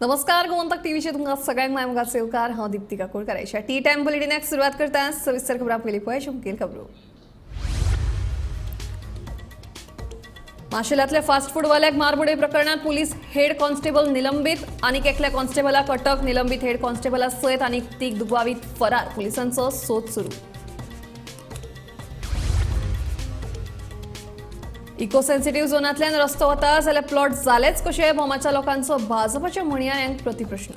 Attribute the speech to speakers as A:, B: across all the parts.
A: नमस्कार गोमंतक टीव्हीचे तुमकां सगळ्यांक मायमुगाचे येवकार हांव दीप्तिका कोळकाराच्या टी टाइम बुलेटिनाक सुरवात करता सविस्तर खबरां पयलीं पळय मुखेल खबरो माशेलांतल्या फास्ट फूडवाल्याक मारबोडे प्रकरणात पुलीस हेड कॉन्स्टेबल निलंबित आनीक एकल्या कॉन्स्टेबलाक अटक निलंबित हेड कॉन्स्टेबला सयत आनीक तीग दुबावीत फरार पुलिसांचो सोद सुरू इको सेन्सिटिव्ह झोनांतल्यान रस्तो वता जाल्यार प्लॉट जालेच कशे भोमाच्या लोकांचो भाजपाच्या म्हणयाऱ्यांक प्रतिप्रश्न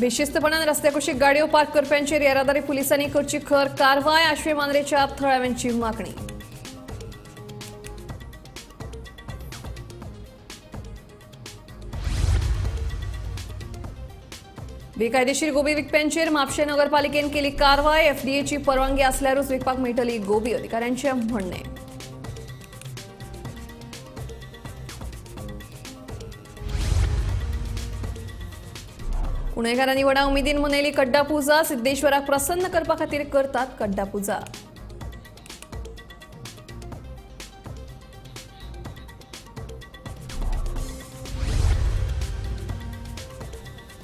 A: बेशिस्तपणान रस्त्या कुशीक गाडयो पार्क करप्यांचेर येरादारी पुलिसांनी करची खर कारवाय आश्वे मांद्रेच्या थळाव्यांची मागणी बेकायदेशीर गोबी विकप्यांचेर म्हापशें नगरपालिकेन केली कारवाय एफडीएची परवानगी असल्यारूच विकपाक मेळटली गोबी अधिकाऱ्यांचे म्हणणे पुणेकारांनी व्हडा उमेदीन मनयली कड्डा पुजा सिद्धेश्वराक प्रसन्न करपा खातीर करतात कड्डा पुजा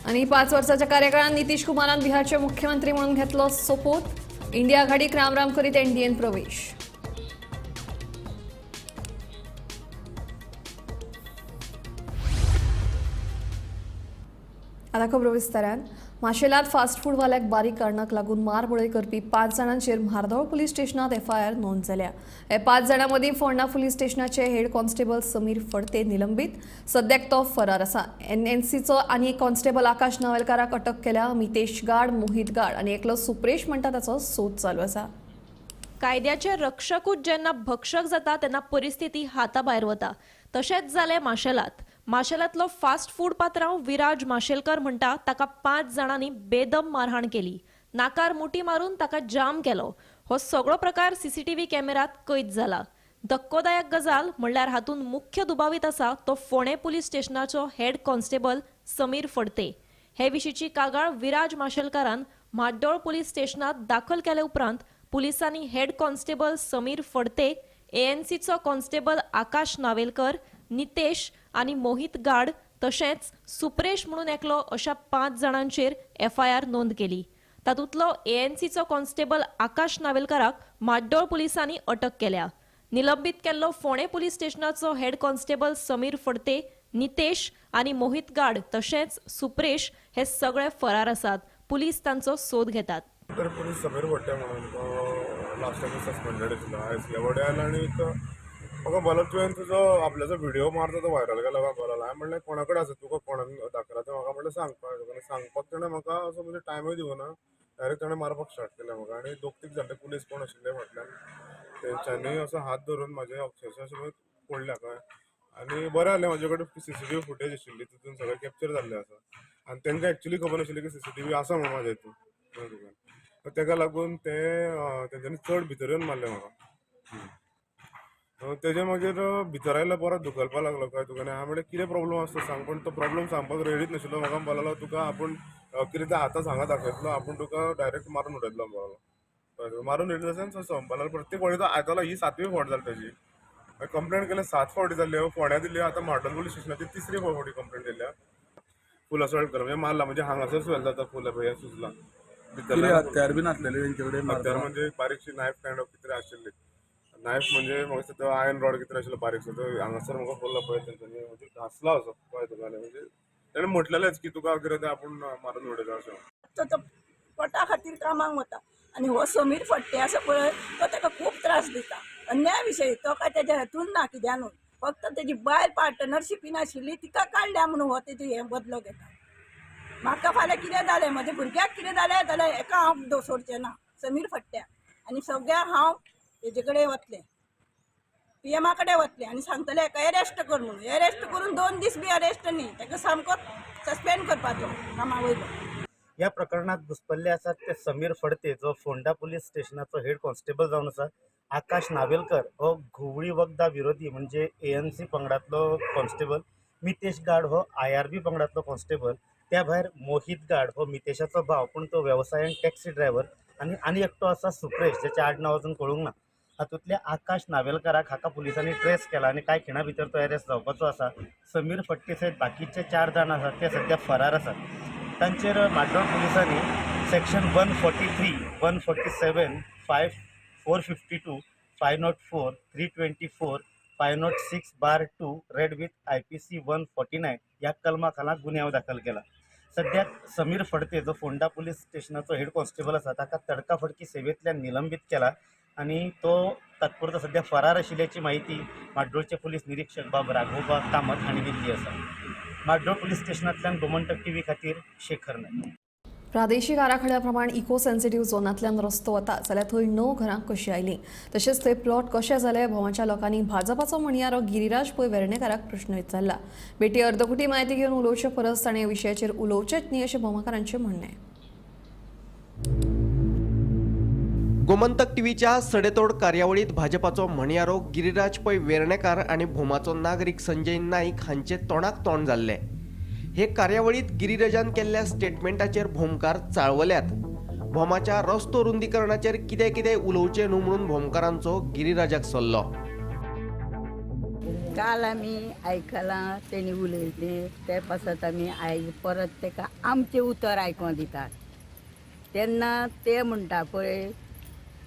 A: आणि 5 वर्षाच्या कार्यकाळात नितीश कुमारान बिहारचे मुख्यमंत्री म्हणून घेतलो सोपूत इंडिया आघाडीक राम करीत एनडीएन प्रवेश आता खबरो विस्तारान माशेलांत फास्ट फूडवाल्याक बारीक कारणाक लागून मारबोळे करपी 5 जाणांचेर म्हार्दोळ पुलीस स्टेशनात एफआयआर नोंद जाल्या हे 5 जाणां मदीं फोंडा पुलीस स्टेशनाचे हेड कॉन्स्टेबल समीर फडते निलंबित सद्याक तो फरार आसा एनएनसीचो आनी एक कॉन्स्टेबल आकाश नावेलकाराक अटक केल्या मितेश गाड मोहित गाड आनी एकलो सुप्रेश म्हणटा ताचो सोद चालू आसा
B: कायद्याचे रक्षकूच जेन्ना भक्षक जाता तेन्ना परिस्थिती हाताभायर वता तशेंच जालें माशेलांतलो फास्ट फूड पात्रांव विराज माशेलकर म्हणटा ताका 5 जाणांनी बेदम मारहाण केली नाकार मुठी मारून ताका जाम केलो हो सगळो प्रकार सीसीटीव्ही कॅमेरात कैद जाला धक्कोदायक गजाल म्हणल्यार हातूंत मुख्य दुबावीत आसा तो फोंडे पुलीस स्टेशनाचो हेड कॉन्स्टेबल समीर फडते हे विशींची कागाळ विराज माशेलकारान म्हाड्डोळ पुलीस स्टेशनात दाखल केले उपरांत पुलिसांनी हेड कॉन्स्टेबल समीर फडते एएनसीचो कॉन्स्टेबल आकाश नावेलकर नितेश आनी मोहित गाड तशेंच सुप्रेश म्हणून एकलो अशा 5 जाणांचेर एफआयआर नोंद केली तातूंतलो एएनसीचो कॉन्स्टेबल आकाश नावेलकाराक म्हाड्डोळ पुलिसांनी अटक केल्या निलंबित केल्लो फोंडे पुलीस स्टेशनाचो हेड कॉन्स्टेबल समीर फडते नितेश आनी मोहित गाड तशेंच सुप्रेश हे सगळे फरार आसात पुलीस तांचो सोद घेतात
C: तर पुलीस समीर फडते म्हणून लास्ट टाइम सस्पेंडेड आशिल्लो आयज लेवडे आयला आनी म्हाका बोलो तुवें तुजो आपल्याचो व्हिडिओ मारता तो व्हायरल केला काय बोलो हांवें म्हणलें कोणा कडेन आसा तुका कोणाक दाखयला तें म्हाका म्हणलें सांगपाक ताणें म्हाका असो म्हणजे टायमूय दिवना डायरेक्ट ताणें मारपाक स्टार्ट केलें म्हाका आनी 2-3 जाणटे पुलीस कोण आशिल्ले फाटल्यान तेंच्यांनी असो हात धरून म्हाजे अक्षरशः अशें पडल्या कळ्ळें आनी बरें जालें म्हाजे कडेन सीसीटीव्ही फुटेज आशिल्ली तितून सगळें कॅप्चर जाल्लें आसा आनी तांकां एक्चुअली खबर नाशिल्ली की सीसीटीव्ही आसा म्हणून म्हाज्या हितून तेका लागून तेंच्यांनी चड भितर येवन मारलें म्हाका तेजे मागीर भितर आयलो परत धुकलपा लागलो कळ्ळें तुका हांवें म्हणलें कितें प्रॉब्लम आसता सांग पण तो प्रॉब्लम सांगपाक रेडीच नाशिल्लो म्हाका बोलालो तुका आपूण कितें तें हातांत हांगा दाखयतलो आपूण तुका डायरेक्ट मारून उडयतलो बोलालो मारून उडयलो तशें संपलो प्रत्येक फावटी तो आयतालो ही 7वी फावट जाली ताजी कंप्लेंट केलें 7 फावटी जाल्ल्यो फोंड्या दिल्ली आतां म्हाड्डोळ पुलीस स्टेशनाची 3री फावटी कंप्लेंट दिल्या फूल असॉल्ट केलो म्हणजे मारला म्हणजे हांगासर स्वेल जाता फूल हे सुजला भितर
D: हत्यार बीन आसलेले तेंचे कडेन
C: हत्यार म्हणजे बारीकशी नायफ कायंड ऑफ कितें आशिल्ली नायफ म्हणजे म्हाका तो आयर्न रॉड कितें आशिल्लो बारीकसो तो हांगासर म्हाका पडलो पळय तेंच्यांनी म्हणजे घासला असो कळ्ळें तुका म्हणजे तेणें म्हटलेलेंच की तुका कितें तें आपूण मारून उडयता अशें
E: तो पोटा खातीर कामाक वता आनी हो समीर फडते आसा पळय तो ताका खूब त्रास दिता अन्याय विशयी तो काय तेज्या हेतून ना कित्यानूय फक्त तेजी बायल पार्टनरशिपीन आशिल्ली तिका काडल्या म्हणून हो तेजी हें बदलो घेता म्हाका फाल्यां कितें जालें म्हज्या भुरग्याक कितें जालें जाल्यार एका हांव सोडचें ना समीर फडत्याक आनी सगळ्याक हांव तेजे कडेन वतलें पीएमा कडेन वतलें आनी सांगतलें हेका एरेस्ट कर म्हणून एरेस्ट करून 2 दीस बी अरेस्ट न्ही ताका सामको सस्पेंड करपाचो कामा वयलो
F: या प्रकरणात घुसपल्ले आसात ते समीर फडते जो फोंडा पुलीस स्टेशनाचो हेड कॉन्स्टेबल जावन आसा आकाश नावेलकर हो घुवळी वखदा विरोधी म्हणजे एएनसी पंगडातलो कॉन्स्टेबल मितेश गाड हो आयआरबी पंगडातलो कॉन्स्टेबल त्या भायर मोहित गाड हो मितेशाचो भाव पण तो व्यवसायान टॅक्सी ड्रायव्हर आणि एकटो आसा सुप्रेश ज्याचे आडनाव अजून कळूंक ना हातूंतल्या आकाश नावेलकाराक हाका पुलिसांनी ट्रेस केला आनी कांय खिणा भितर तो अरेस्ट जावपाचो आसा. समीर फट्टे सयत बाकीचे 4 जाण आसात ते सध्या फरार आसात. तांचेर म्हाड्डोळ पुलिसांनी सेक्शन 143, 147, 452, 504, 324, 506/2 रेड विथ IPC 149 ह्या कलमा खाला गुन्यांव दाखल केला. सद्याक समीर फडते जो फोंडा पुलीस स्टेशनाचो हेड कॉन्स्टेबल आसा ताका तडकाफडकी सेवेंतल्यान निलंबीत केला आनी तो तात्पुरतो सध्या फरार आशिल्ल्याची माहिती म्हाड्डोळचे पुलीस निरीक्षक बाब राघोबा कामत हांणी दिल्ली आसा. म्हाड्डोळ पुलीस स्टेशनांतल्यान गोमंतक TV खातीर शेखर नायक.
A: प्रादेशीक आराखड्याप्रमाण इको सेन्सिटिव्ह झोनांतल्यान रस्तो वता जाल्यार थंय 9 घरां कशी आयली तशेंच थंय प्लॉट कशे जाले भोमाच्या लोकांनी भाजपाचो म्हणयारो गिरिराज पै वेर्णेकाराक प्रश्न विचारला. बेटी अर्दकुटी म्हायती घेवन उलोवचे परस ताणें ह्या विशयाचेर उलोवचेच न्ही अशें भोमाकारांचें म्हणणें.
D: गोमंतक टीव्हीच्या सडेतोड कार्यावळीत भाजपाचो म्हणयारो गिरिराज पै वेर्णेकार आनी भोमाचो नागरीक संजय नाईक हांचे तोंडाक तोंड जाल्ले. हे कार्यावळीत गिरिराजान केल्ल्या स्टेटमेंटाचेर भोमकार चाळवल्यात. भोमाच्या रस्तो रुंदीकरणाचेर कितें कितें उलोवचें न्हू म्हणून भोमकारांचो गिरिराजाक सल्लो.
G: काल आमी आयकलां तेणी उलयलें ते पासत आमी आयज परत ताका आमचें उतर आयकों दितात. तेन्ना ते म्हणटा पळय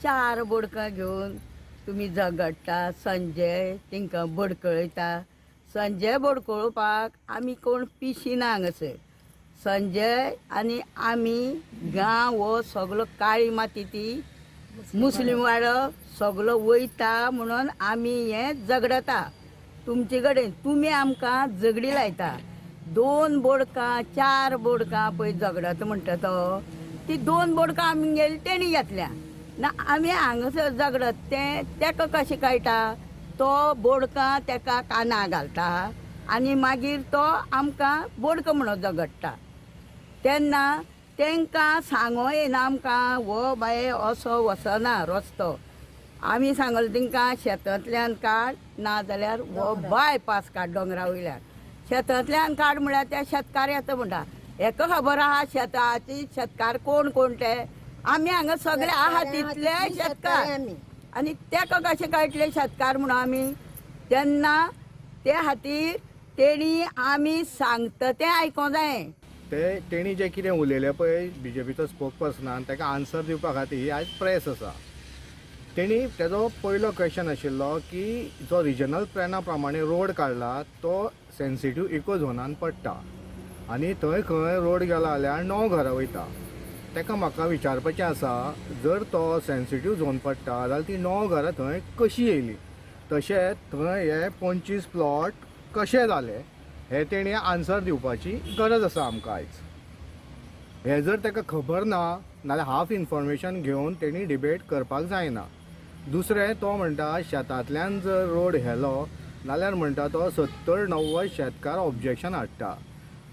G: 4 बोडकां घेवन तुमी झगडटा, संजय तांकां बडकळयता. संजय बडकळोवपाक आमी कोण पिशिना हांगासर. संजय आनी आमी गांव हो सगळो काळी माती ती मुस्लीम वाडो सगळो वयता म्हणून आमी हें झगडटा. तुमचे कडेन तुमी आमकां झगडी लायता. 2 बोडकां 4 बोडकां पळय झगडता म्हणटा तो ती 2 बोडकां आमी गेली तेणी घेतल्या ना आमी हांगासर झगडत तेका कशें कळटा. तो बोडकां तेका काना घालता आनी मागीर तो आमकां बोडको म्हणून झगडटा. तेन्ना तांकां सांगो येना आमकां हो बाये असो वचना रस्तो. आमी सांगलें तांकां शेतांतल्यान काड ना जाल्यार हो बायपास काड दोंगरा वयल्यान. शेतांतल्यान काड म्हळ्यार ते शेतकार येता म्हणटा. हेका खबर आहा शेताची शेतकार कोण कोण ते. आमी हांगा सगळे आहा तितले शेतकार आनी तेका कशें कळटले शेतकार म्हणून आमी. तेन्ना ते खातीर तेणी आमी सांगता तें आयकों जाय.
H: तेणी जें कितें उलयलें पळय BJPचो स्पोक पर्सनान ताका आन्सर दिवपा खातीर ही आयज प्रेस आसा. तेणी तेजो पयलो क्वेश्चन आशिल्लो की जो रिजनल प्लॅना प्रमाणे रोड काडला तो सेन्सिटीव इको झोनान पडटा आनी थंय खंय रोड गेला जाल्यार 9 घरां वयता. ताका म्हाका विचारपाचें आसा जर तो सेन्सिटीव झोन पडटा जाल्यार ती 9 घरां थंय कशी येयली. तशेंच थंय हे 25 प्लॉट कशे जाले हे तेणी आन्सर दिवपाची गरज आसा आमकां आयज. हे जर ताका खबर ना नाल्यार हाफ इन्फॉर्मेशन घेवन तेणी डिबेट करपाक जायना. दुसरें तो म्हणटा शेतांतल्यान जर रोड व्हेलो नाल्यार म्हणटा तो 70-90 शेतकार ऑब्जेक्शन हाडटा.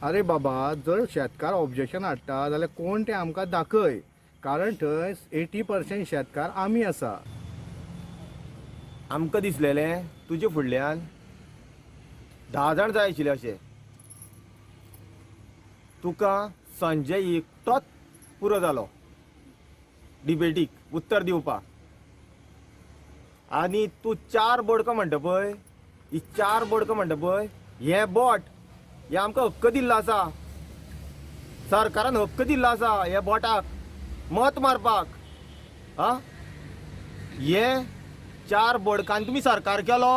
H: अरे बाबा जर शेतकार ऑब्जेक्शन हाडटा जाल्यार कोण ते आमकां दाखय. कारण थंय 80% शेतकार आमी आसा.
I: आमकां दिसलेलें तुजे फुडल्यान 10 जाण जाय आशिल्ले अशें. तुका संजय एकटोच पुरो जालो डिबेटीक उत्तर दिवपाक. आनी तूं 4 बोडकां म्हणटा पळय ही 4 बोडकां म्हणटा पळय हे बोट हे आमकां हक्क दिल्लो आसा. सरकारान हक्क दिल्लो आसा हे बोटाक मत मारपाक. हे 4 बोडकांनी तुमी सरकार केलो.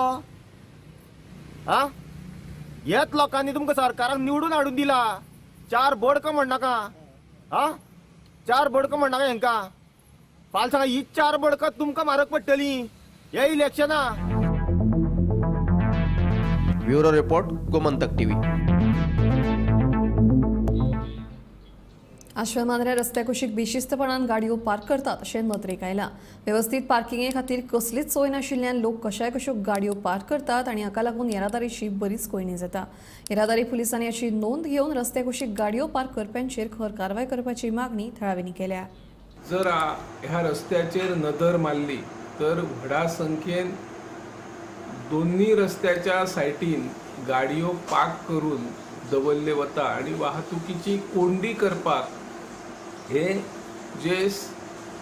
I: हेच लोकांनी तुमकां सरकाराक निवडून हाडून दिला. 4 बोडकां म्हणनाका. 4 बोडकां म्हणनाका हेंकां. फाल्यां सांगा ही 4 बोडकां तुमकां म्हारग पडटलीं हे इलेक्शना.
D: Bureau report Gomantak TV.
A: Ashwem Mandrem रस्त्या कुशीक बेशिस्तपणान गाडयो पार्क करतात अशें नदरेक आयला. वेवस्थीत पार्किंगे खातीर कसलीच सोय नाशिल्ल्यान लोक कशाय कश्यो गाडयो पार्क करतात आनी हाका लागून येरादारीची बरीच कोयणी जाता. येरादारी पुलिसांनी हाची नोंद घेवन रस्त्या कुशीक गाडयो पार्क करप्यांचेर खर कारवाय करपाची मागणी थळाव्यांनी केल्या.
J: जर ह्या रस्त्याचेर नदर मारली तर व्हडा संख्येन दोन्ही रस्त्याच्या सायटीन गाडयो पार्क करून दवरले वता आनी वाहतुकीची कोंडी करपाक हे जे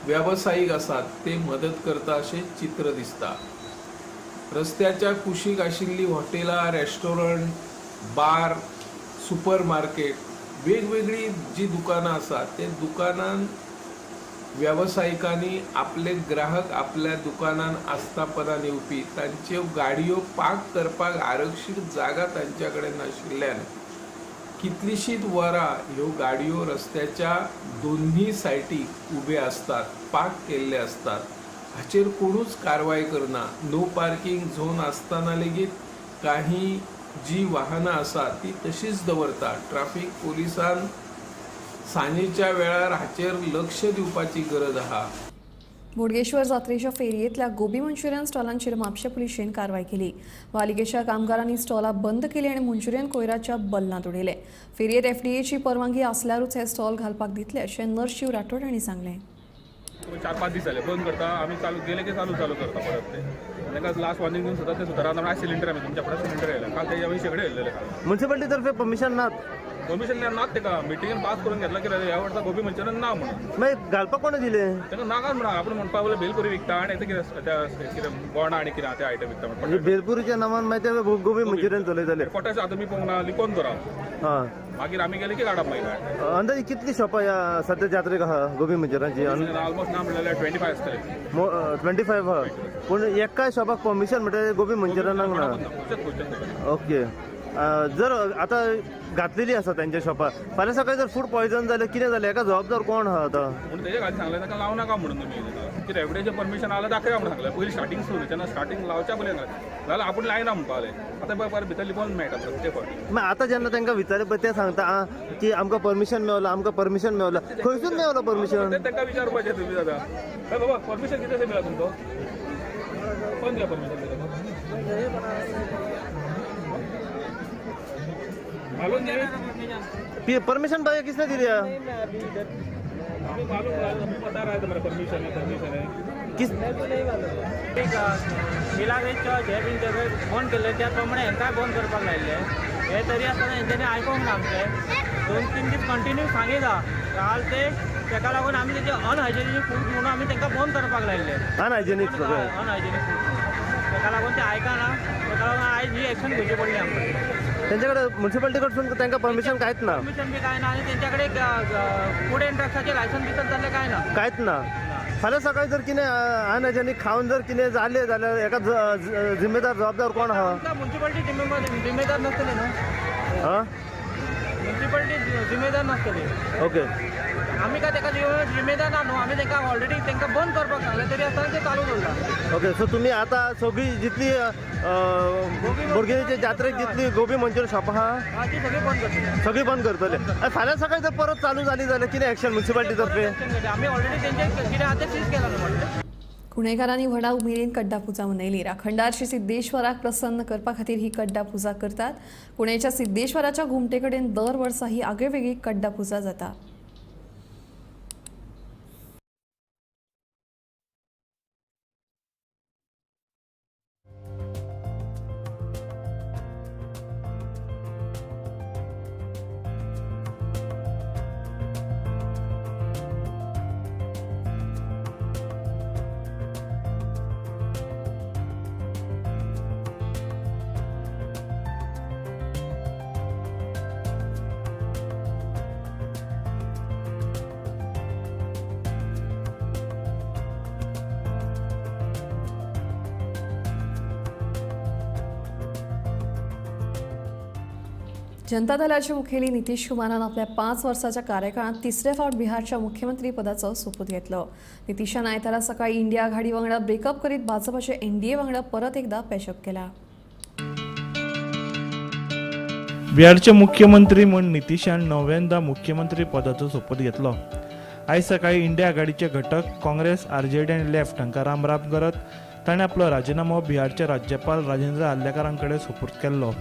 J: व्यावसायिक आसात ते मदत करता अशें चित्र दिसता. रस्त्याच्या कुशीक आशिल्लीं हॉटेलां, रेस्टॉरंट, बार, सुपर मार्केट, वेगवेगळी जी दुकानां आसात ते दुकानान व्यावसायिकांनी आपले ग्राहक आपल्या दुकानान आस्थापनान येवपी तांच्यो गाडयो पार्क करपाक आरक्षीत जागा तांच्या कडेन नाशिल्ल्यान कितलीशींच वरां ह्यो गाडयो रस्त्याच्या दोन्ही सायटीक उबे असतात, पार्क केल्ले असतात. हाचेर कोणूच कारवाय करना. नो पार्किंग झोन आसतना लेगीत काही जी वाहनां आसात ती तशीच दवरता. ट्रॅफिक पोलिसान सांजेच्या वेळार हाचेर लक्ष दिवपाची गरज आहा.
A: बोडगेश्वर जात्रेच्या फेरयेंतल्या गोबी मंचुरियन स्टॉलांचेर म्हापशा पुलिशेन कारवाय केली. पालिकेच्या कामगारांनी स्टॉलां बंद केली आणि मंचुरियन कोयराच्या बल्लांत उडयले. फेरयेंत एफडीएची परवानगी आसल्यारूच हे स्टॉल घालपाक दितले अशें नरशिव राठोड हांणी सांगलें.
K: 4-5 दीस जाले बंद करता आमी चालू गेले की चालू करता परत ते ताका लास्ट वॉर्निंग दिवन सुद्दां ते सुदारना. आज सिलिंडर आमी तुमच्या फुडें सिलिंडर येयला काल तेच्या वयले सगळे येयलेले.
F: म्युन्सिपालिटी तर्फे परमिशन नात
K: परमिशन नात ताका मिटिंगेन पास करून घेतला की ह्या वर्सा गोबी मंचुरियन ना म्हणून
F: मागीर घालपाक कोणे दिले
K: ताका नाका म्हणून आपूण म्हणपा वयले भेलपुरी विकता आनी कितें गोणा आनी कितें ते आयटम विकता
F: म्हणजे भेलपुरीच्या नांवान मागीर ते गोबी मंचुरियन चलयताले.
K: पोटाश आतां तुमी पळोवंक ना लिपोन दरा
F: हां
K: मागीर आमी गेले की काडप मागीर
F: अंदाजे कितली शॉपां ह्या सद्या जात्रेक आहा गोबी मंचुरियनाची?
K: ऑलमोस्ट ना म्हणल्यार 25 आसतले.
F: 25 आहा पूण एका शॉपाक परमिशन म्हणटा गोबी मंचुरियनाक ना. ओके जर आतां घातलेली आसा तांच्या शॉपार फाल्यां सकाळी जर फूड पॉयझन जालें कितें जालें हेका जबाबदार कोण आहा आतां?
K: म्हणून तेजे खातीर सांगलें ताका लावं नाका म्हणून तुमी कितें एवढेचें परमिशन आलं दाखया म्हणून सांगलें. पयलीं स्टार्टींग सुरू तेन्ना स्टार्टींग लावच्या पयलीं जाल्यार आपूण लायना म्हणपाले. आतां परत भितर लिपोवन मेळटा प्रत्येक फावटी.
F: मागीर आतां जेन्ना तांकां विचारलें पळय ते सांगता की आमकां परमिशन मेळ्ळां आमकां परमिशन मेळ्ळां. खंयसून मेळ्ळो परमिशन?
K: ते तांकां विचारपाचें तुमी आतां. हय बाबा परमिशन कितें मेळ्ळा तुमकां? कोण दिला परमिशन तुमकां? मालूम नहीं
F: परमिशन भाई किसने दी दिया?
K: हमें मालूम हमें बता रहा है तुम्हारा परमिशन है
F: किस
L: मिलाग्रेसच्या जे बीन सगळे बंद केले त्या प्रमाणे हेंकाय बंद करपाक लायले. हे तरी आसतना हेंच्यांनी आयकोंक ना आमचे. 2-3 दीस कंटिन्यू सांगिता काल ते ताका लागून आमी तेजे अनहायजेनिक फूड म्हणून आमी तांकां बंद करपाक लायले.
F: अनहायजेनिक सगळें
L: अनहायजेनिक फूड ताका लागून ते आयकना. ताका लागून आयज ही एक्शन घेवची पडली आमकां.
F: त्यांच्याकडे म्युन्सिपालिटी कडसून तांकां परमिशन कांयच ना.
L: परमिशन बी काय ना आनी तेंच्याकडे फूड एंड ड्रग्साचें लायसन दितात जाल्यार काय ना.
F: कांयच ना. फाल्यां सकाळी जर कितें अनहायजेनिक खावन जर कितें जालें जाल्यार हेका जिम्मेदार जबाबदार कोण आहा?
L: म्युन्सिपालिटी जिम्मेदार नासतली न्हू.
F: हां
L: म्युन्सिपालिटी जिम्मेदार नासतली.
F: ओके
L: आमी काय ताका जिम्मेदार ना न्हू. आमी तांकां ऑलरेडी तांकां बंद करपाक सांगलें तरी आसतना ते चालू दवरला.
F: ओके सो तुमी आतां सगळी जितली बोडगिणीचे जात्रेक जितली गोबी मंचुरियन शॉप आहा
L: ती सगळी बंद करतली.
F: सगळी बंद करतले. आनी फाल्यां सकाळी जर परत चालू जाली जाल्यार कितें एक्शन म्युन्सिपालिटी तर्फे?
L: आमी ऑलरेडी तेंचे कितें आतां सीज केला न्हू.
A: कुणेकारांनी व्हडा उमेदीन कड्डा पुजा मनयली. राखणदार श्री सिद्धेश्वराक प्रसन्न करपा खातीर ही कड्डा पुजा करतात. पुणेच्या सिद्धेश्वराच्या घुमटे कडेन दर वर्सा ही आगळेवेगळी कड्डा पुजा जाता. जनता दलाचे मुखेली नितीश कुमारान आपल्या 5 वर्साच्या कार्यकाळात तिसरे फावट बिहारच्या मुख्यमंत्री पदाचो सोपूत घेतलो. नितीशान आयतारा सकाळी इंडिया आघाडी वांगडा ब्रेकअप करीत भाजपाचे एनडीए वांगडा परत एकदा पॅचअप केला.
M: बिहारचे मुख्यमंत्री म्हूण नितीशान नव्यांदा मुख्यमंत्री पदाचो सोपूत घेतलो. आयज सकाळी इंडिया आघाडीचे घटक काँग्रेस, आरजेडी आनी लेफ्ट हांकां रामराम करत ताणें आपलो राजिनामो बिहारचे राज्यपाल राजेंद्र आर्लेकरां कडेन सुपूर्द केल्लो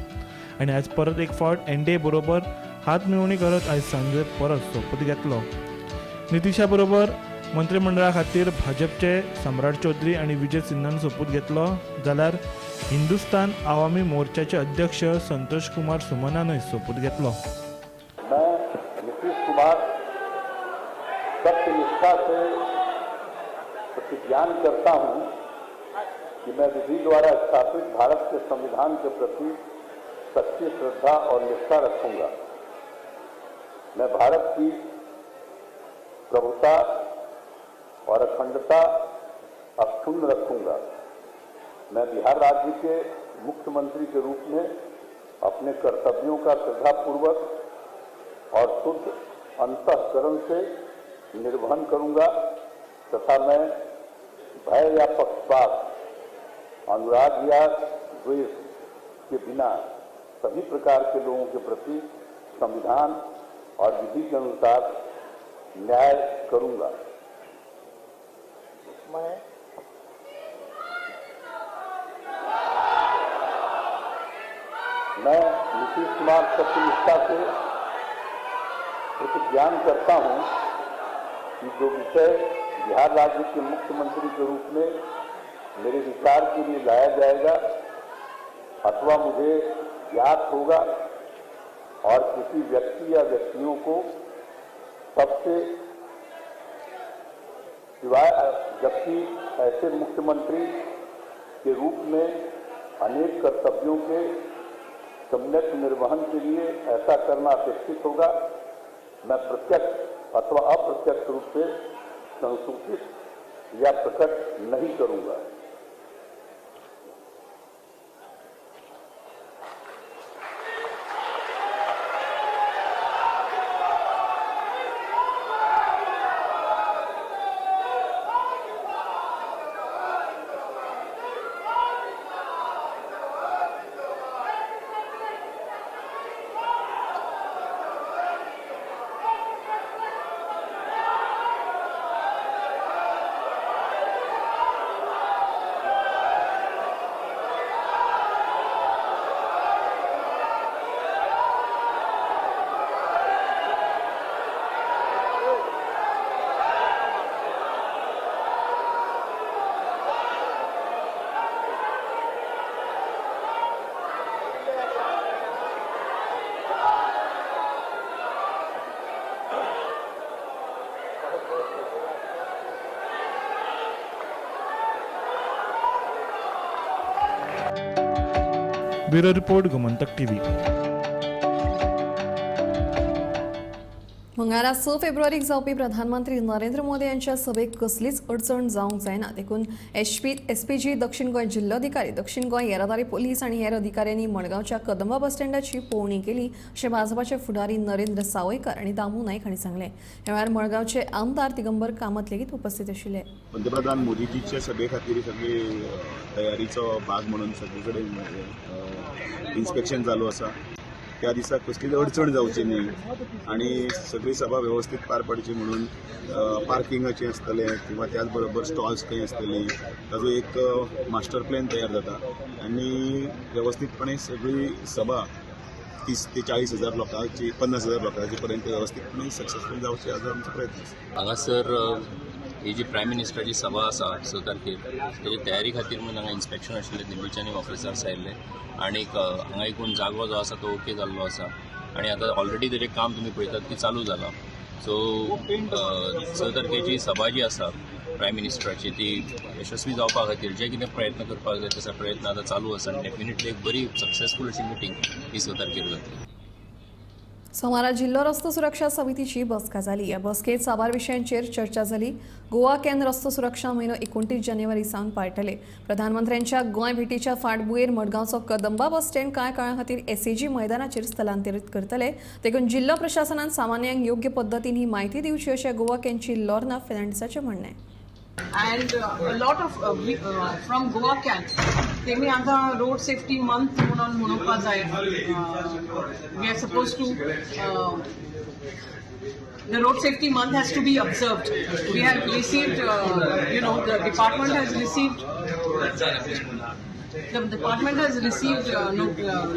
M: आनी आयज परत एक फावट एनडीए बरोबर हात मिळवणी करत आयज सांजे परत सोपूत घेतलो. नितीशा बरोबर मंत्रिमंडळा खातीर भाजपचे सम्राट चौधरी आनी विजय सिन्हान सोपूत घेतलो जाल्यार हिंदुस्तान आवामी मोर्चाचे अध्यक्ष संतोष कुमार सुमनानय सोपूत घेतलो.
N: नितीश कुमार सत्यनिष्ठा से प्रतिज्ञान करता हूं कि मैं विधि द्वारा स्थापित भारत के संविधान के प्रति सच्ची श्रद्धा और निष्ठा रखूंगा। मैं भारत की प्रभुता और अखंडता अक्षुण्ण रखूंगा। मैं बिहार राज्य के मुख्यमंत्री के रूप में अपने कर्तव्यों का श्रद्धापूर्वक और शुद्ध अंतःकरण से निर्वहन करूंगा तथा मैं भय या पक्षपात, अनुराग या द्वेष के बिना सभी प्रकार के लोगों के प्रति संविधान और विधि के अनुसार न्याय करूंगा। मैं नीतीश कुमार सत्यनिष्ठा से प्रतिज्ञान करता हूं कि जो विषय बिहार राज्य के मुख्यमंत्री के रूप में मेरे विचार के लिए लाया जाएगा अथवा मुझे ज्ञात होगा और किसी व्यक्ति या व्यक्तियों को सबसे सिवाय, जबकि ऐसे मुख्यमंत्री के रूप में अनेक कर्तव्यों के सम्यक निर्वहन के लिए ऐसा करना अपेक्षित होगा, मैं प्रत्यक्ष अथवा अप्रत्यक्ष रूप से संसूचित या प्रकट नहीं करूंगा।
M: Bureau report Gomantak TV.
A: मंगळारा 6 फेब्रुवारीक जावपी प्रधानमंत्री नरेंद्र मोदी यांच्या सभेक कसलीच अडचण जावंक जायना देखून एसपीजी दक्षिण गोंय जिल्लोधिकारी, दक्षिण गोंय येरादारी पोलीस आनी हेर अधिकाऱ्यांनी मडगांवच्या कदंबा बस स्टँडाची पळोवणी केली अशें भाजपाचे फुडारी नरेंद्र सावयकर आनी दामू नायक हांणी सांगलें। ह्या वेळार मडगांवचे आमदार दिगंबर कामत लेगीत उपस्थित आशिल्ले।
C: पंतप्रधान मोदीजीच्या सभे खातीर सगळी तयारीचो भाग म्हणून सगळे कडेन इन्स्पेक्शन चालू आसा। त्या दिसा कसलीच अडचण जावची न्ही आनी सगळी सभा व्यवस्थीत पार पडची म्हणून पार्किंगाचें आसतलें किंवा त्याच बरोबर स्टॉल्स खंय आसतली ताजो एक मास्टर प्लॅन तयार जाता आनी व्यवस्थीतपणे सगळी सभा 30 ते 40,000 लोकांची 50,000 लोकांची पर्यंत व्यवस्थीतपणे सक्सेसफूल जावची हाजो आमचो प्रयत्न आसा।
O: हांगासर ही जी प्रायम मिनिस्टराची सभा आसा 6 तारखेर तेजी तयारी खातीर म्हणून हांगा इन्स्पेक्शन आशिल्लें, दिल्लीच्यानी ऑफिसर्स आयिल्ले आनीक हांगा एकूण जागो जो आसा तो ओके जाल्लो आसा आनी आतां ऑलरेडी तेजें काम तुमी पळयतात की चालू जालां। सो 6 तारखेची सभा जी आसा प्रायम मिनिस्टराची ती यशस्वी जावपा खातीर जे कितें प्रयत्न करपाक जाय तसा प्रयत्न आतां चालू आसा आनी डेफिनेटली एक बरी सक्सेसफूल अशी मिटींग ही 6 तारखेर जातली।
A: सोमारा जिल्लो रस्तो सुरक्षा समितीची बसका जाली। ह्या बसकेत साबार विशयांचेर चर्चा जाली। गोवा कॅन रस्तो सुरक्षा म्हयनो 29 जानेवारी सावन पाळटले। प्रधानमंत्र्यांच्या गोंय भेटीच्या फाटभुंयेर मडगांवचो कदंबा बस स्टँड कांय काळा खातीर एसएजी मैदानाचेर स्थलांतरीत करतले। देखून जिल्लो प्रशासनान सामान्यांक योग्य पद्दतीन ही म्हायती दिवची अशें गोवा कॅनची लॉर्ना फेर्नांडीसाचें म्हणणें।
E: And a lot of from Goa camp, तेमी आता road safety month म्हणून म्हणूपा जाय. We are supposed to the road safety month has to be observed. We have received, the department has received. The department has received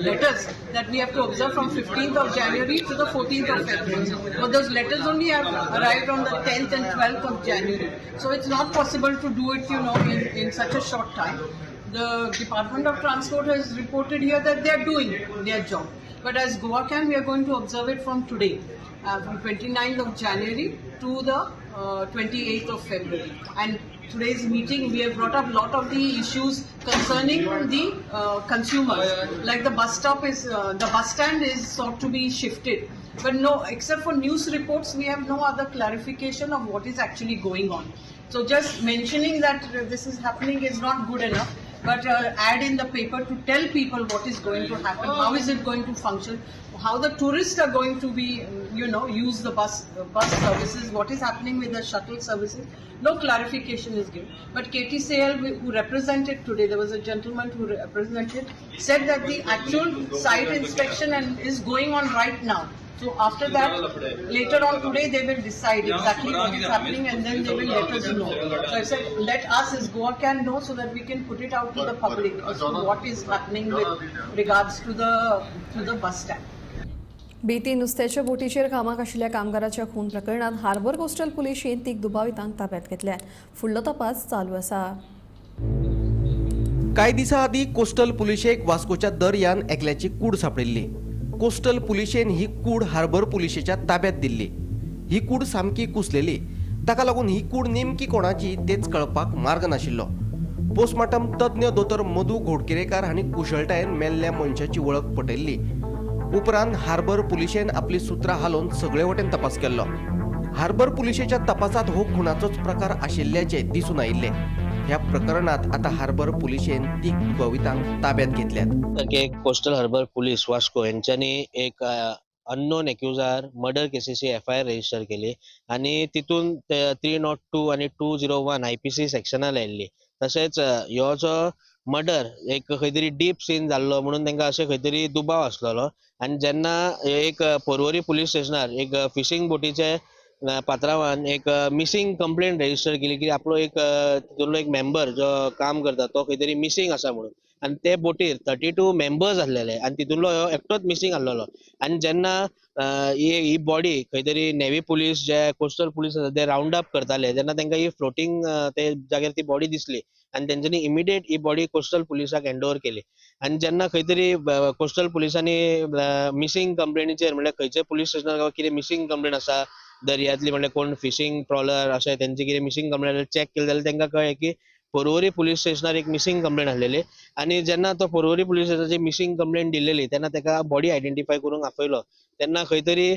E: letters that we have to observe from 15th of January to the 14th of February. But those letters only have arrived on the 10th and 12th of January. So it's not possible to do it, in such a short time. The Department of Transport has reported here that they are doing their job. But as Goa Can, we are going to observe it from today, from 29th of January to the 28th of February. And today's meeting, we have brought up a lot of the issues concerning the consumers. Like the bus stand is sought to be shifted. But no, except for news reports, we have no other clarification of what is actually going on. So just mentioning that this is happening is not good enough. But add in the paper to tell people what is going to happen, how is it going to function, how the tourists are going to be, use the bus services, what is happening with the shuttle services. No clarification is given. But KTCL, who represented today, there was a gentleman who represented, said that the actual site inspection is going on right now. So after that, later on today, they will decide exactly what is happening, and then they will let us know. So I said, let us as Goa can know, so that we can put it out to the public as to what is happening with regards to the bus stand.
A: बीटी नुस्त्याच्या बोटीचेर कामाक आशिल्ल्या कामगाराच्या खून प्रकरणात harbour coastal पुलिशेन तीग दुबावितांक ताब्यात घेतल्या. फुडलो तपास चालू आसा.
D: कांय दिसा आदी कोस्टल पुलिशेक वास्कोच्या दर्यान एकल्याची कूड सापडिल्ली. कोस्टल पुलिशेन ही कूड हार्बर पुलिशेच्या ताब्यात दिल्ली. ही कूड सामकी कुसलेली, ताका लागून ही कूड नेमकी कोणाची तेच कळपाक मार्ग नाशिल्लो. पोस्टमार्टम तज्ञ दोतोर मधू घोडकेरेकार हांणी कुशळटायेन मेल्ल्या मनशाची वळख पटयल्ली. उपरांत हार्बर पुलिशेन आपली सुत्रां हालोवन सगळे वटेन तपास केल्लो. हार्बर पुलिशेच्या तपासात हो खुनाचोच प्रकार आशिल्ल्याचे दिसून आयिल्ले. ह्या प्रकरणात आता हार्बर पुलिशेन तीग दुबावितांक ताब्यात घेतल्यात.
L: कोस्टल हार्बर पुलीस वास्को यांच्यानी एक अननोन एक्युजार मर्डर केसीची FIR रजिस्टर केली आणि तितून 302 आणि 201 IPC सेक्शनां लायिल्ली. तशेंच ह्यो जो मर्डर एक खंय तरी डीप सीन जाल्लो म्हणून तांकां अशें खंय तरी दुबाव आसलेलो. आणि जेन्ना एक पर्वरी पुलीस स्टेशनार एक फिशिंग बोटीचे पात्रांवान एक मिसिंग कंप्लेंट रजिस्टर केली की आपलो एक तितूंतलो एक मेंबर जो काम करता तो खंय तरी मिसिंग आसा म्हणून. आणि ते बोटीर 32 मेंबर्स आसलेले आणि तितूंतलो एकटोच मिसिंग आसलेलो. आणि जेन्ना ही बॉडी खंय तरी नेव्ही पुलीस जे कोस्टल पुलीस आसा ते राउंड अप करताले तेन्ना तांकां ही फ्लोटिंग ते जाग्यार ती बॉडी दिसली आणि तेंच्यांनी इमिडिएट ही बॉडी कोस्टल पुलिसाक हँड ओव्हर केली. आणि जेन्ना खंय तरी कोस्टल पुलिसांनी मिसिंग कंप्लेनीचेर म्हणल्यार खंयच्या पुलीस स्टेशनार कितें मिसिंग कंप्लेन आसा दर्यांतली म्हणल्यार कोण फिशिंग ट्रॉलर अशें तेंची कितें मिसिंग कंप्लेन चॅक केली जाल्यार तांकां कळ्ळें की पर्वरी पुलीस स्टेशनार एक मिसिंग कंप्लेन आसलेली. आणि जेन्ना तो पर्वरी पुलीस स्टेशनाची मिसिंग कंप्लेन दिल्लेली तेन्ना ताका बॉडी आयडेंटिफाय करूंक आपयलो. तेन्ना खंय तरी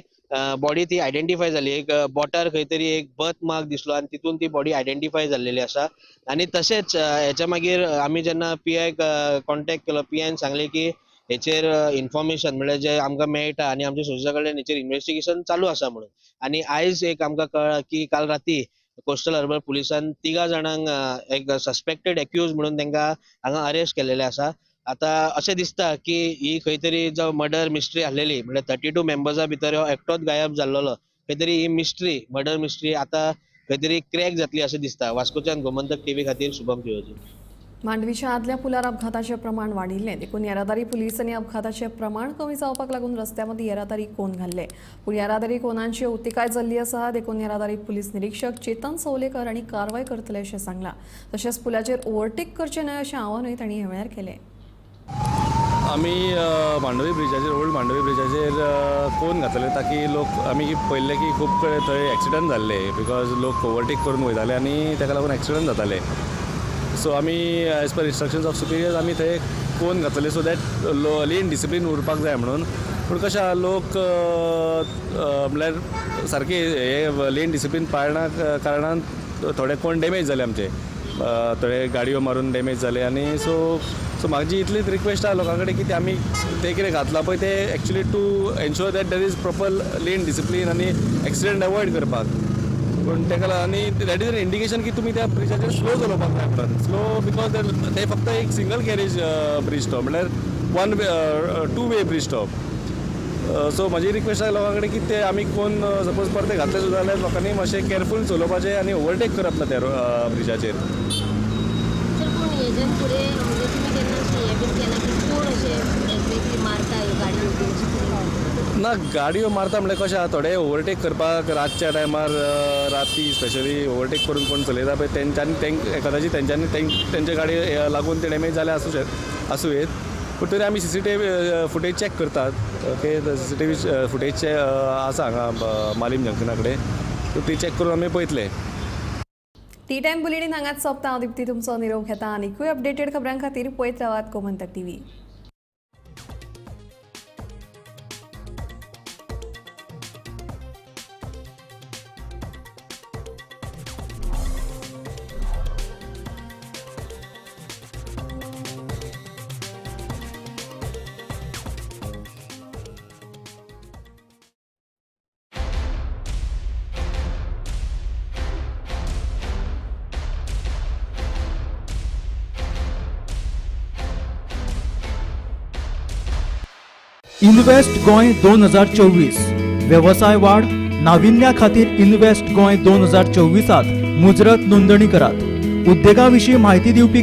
L: बॉडी ती आयडेंटिफाय जाली. एक बोटार खंय तरी एक बर्थ मार्क दिसलो आणि तितून ती बॉडी आयडेंटिफाय जाल्लेली आसा. आणि तशेंच हेच्या मागीर आमी जेन्ना PI कॉन्टॅक्ट केलो, PIन सांगलें की हेचेर इन्फॉर्मेशन म्हणल्यार जे आमकां मेळटा आणि आमच्या सोर्सा कडल्यान हेचेर इन्व्हेस्टिगेशन चालू आसा म्हणून. आणि आयज एक आमकां कळ्ळां की काल राती कोस्टल हार्बर पुलिसान 3 जाणांक एक सस्पेक्टेड एक्यूज म्हणून तांकां हांगा अरेस्ट केलेले आसा. आता अशें दिसता की ही खंय तरी जो मर्डर मिस्ट्री आसलेली म्हणल्यार 32 मेंबर्सा भितर हो एकटोच गायब जाल्लो खंय तरी ही मिस्ट्री मर्डर मिस्ट्री आता खंय तरी क्रॅक जातली अशें दिसता. वास्कोच्यान गोमंतक TV खातीर शुभम शिवोजी.
A: मांडवीच्या आदल्या पुलार अपघाताचे प्रमाण वाडिल्ले. देखून येरादारी पुलिसांनी अपघाताचे प्रमाण कमी जावपाक लागून रस्त्यामध्ये येरादारी कोन घाल्ले. पूण येरादारी कोनांची उतिकाय जाल्ली आसा. देखून येरादारी पुलीस निरीक्षक चेतन सवलेकर हांणी कारवाय करतले अशें सांगलां. तशेंच पुलाचेर ओव्हरटेक करचे न्हय अशें आवाहनूय तांणी ह्या वेळार केलें.
K: आमी मांडवी ब्रिजाचेर ओल्ड मांडवी ब्रिजाचेर कोन घातले ताकी लोक आमी पळयल्ले की खूब कडेन थंय एक्सिडंट जाल्ले बिकॉज लोक ओवरटेक करून वयताले आनी ताका लागून एक्सिडंट जाताले. सो आमी एज पर इन्स्ट्रक्शन्स ऑफ सुपिरियर्स आमी थंय कोन घातले सो दॅट लेन डिसिप्लीन उरपाक जाय म्हणून. पूण कशें आहा लोक म्हणल्यार सारके हे लेन डिसिप्लीन पाळना कारणान थोडे कोण डॅमेज जाले आमचे. थोडे गाडयो मारून डॅमेज जाले आनी सो म्हाजी इतलीच रिक्वेस्ट आहा लोकां कडेन की ते आमी ते कितें घातला पळय ते actually to ensure that there is proper lane discipline आनी एक्सिडंट अवॉयड करपाक. पूण ताका लागून आनी दॅट इज एन इंडिकेशन की तुमी त्या ब्रिजाचेर स्लो चलोवपाक जाय म्हणून. स्लो बिकॉज ते फक्त एक सिंगल कॅरेज ब्रिज तो म्हणल्यार 2 वे ब्रिज तो. सो म्हाजी रिक्वेस्ट आहा लोकां कडेन की ते आमी कोण सपोज परते घातले सुद्दां जाल्यार लोकांनी मातशें केअरफूल चलोवपाचें आनी ओवरटेक करप ना त्या ब्रिजाचेर. ना गाडयो मारता म्हणल्यार कशें आहा थोडे ओवरटेक करपाक रातच्या टायमार राती स्पेशली ओवरटेक करून कोण चलयता पळय तेंच्यांनी कदाचित तेंचे गाडी लागून ते डॅमेज जाले आसूं येत. पूण तरी आमी CCTV फुटेज चॅक करतात. ओके CCTV फुटेज आसा हांगा मालीम जंक्शना कडेन सो ती चॅक करून आमी पळयतले.
A: टी टाइम बुलेटिन हांगाच सोंपता. हांव दिप्ती तुमचो निरोप घेता. आनीकूय अपडेटेड खबरां खातीर पळयत रावात गोमंतक TV.
P: इन्व्हेस्ट गोंय 2024 व्यवसाय वाढ नाविन्या खातीर इन्व्हेस्ट गोंय 2024 मुजरत नोंदणी करात. उद्देगा विशीं म्हायती दिवपी